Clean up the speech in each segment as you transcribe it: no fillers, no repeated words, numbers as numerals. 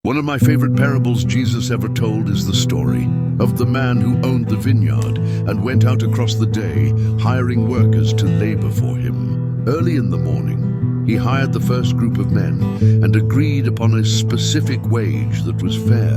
One of my favorite parables Jesus ever told is the story of the man who owned the vineyard and went out across the day, hiring workers to labor for him. Early in the morning, he hired the first group of men and agreed upon a specific wage that was fair.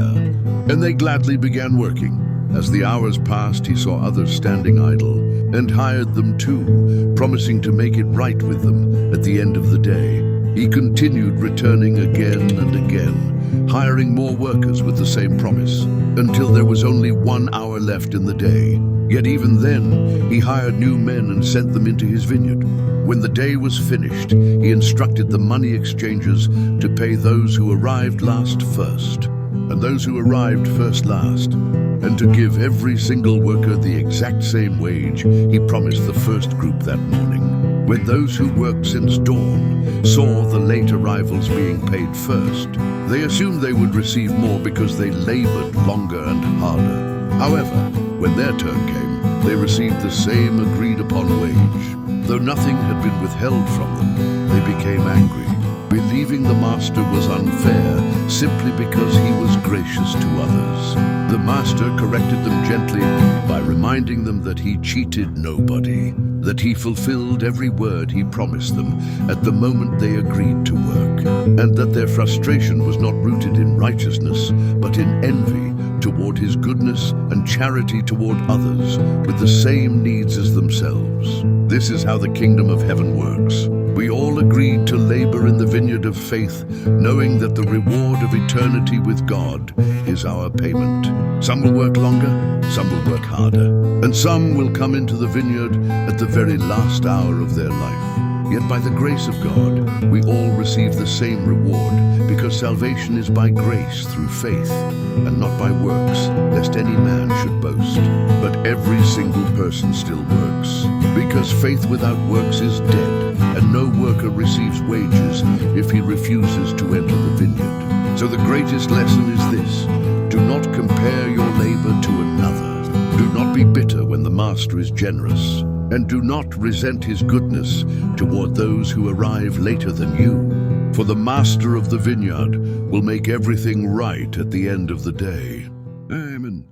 And they gladly began working. As the hours passed, he saw others standing idle and hired them too, promising to make it right with them at the end of the day. He continued returning again and again, hiring more workers with the same promise, until there was only 1 hour left in the day. Yet even then, he hired new men and sent them into his vineyard. When the day was finished, he instructed the money exchangers to pay those who arrived last first, and those who arrived first last, and to give every single worker the exact same wage he promised the first group that morning. When those who worked since dawn saw the late arrivals being paid first, they assumed they would receive more because they labored longer and harder. However, when their turn came, they received the same agreed-upon wage. Though nothing had been withheld from them, they became angry, believing the master was unfair simply because he was gracious to others. The master corrected them gently by reminding them that he cheated nobody, that he fulfilled every word he promised them at the moment they agreed to work, and that their frustration was not rooted in righteousness, but in envy toward his goodness and charity toward others with the same needs as themselves. This is how the kingdom of heaven works. We all agreed to labor in the vineyard of faith, knowing that the reward of eternity with God is our payment. Some will work longer, some will work harder, and some will come into the vineyard at the very last hour of their life. Yet by the grace of God, we all receive the same reward, because salvation is by grace through faith, and not by works, lest any man should boast. But every single person still works, because faith without works is dead, and no worker receives wages if he refuses to enter the vineyard. So the greatest lesson is this: do not compare your labor to another. Do not be bitter when the master is generous, and do not resent his goodness toward those who arrive later than you. For the master of the vineyard will make everything right at the end of the day. Amen.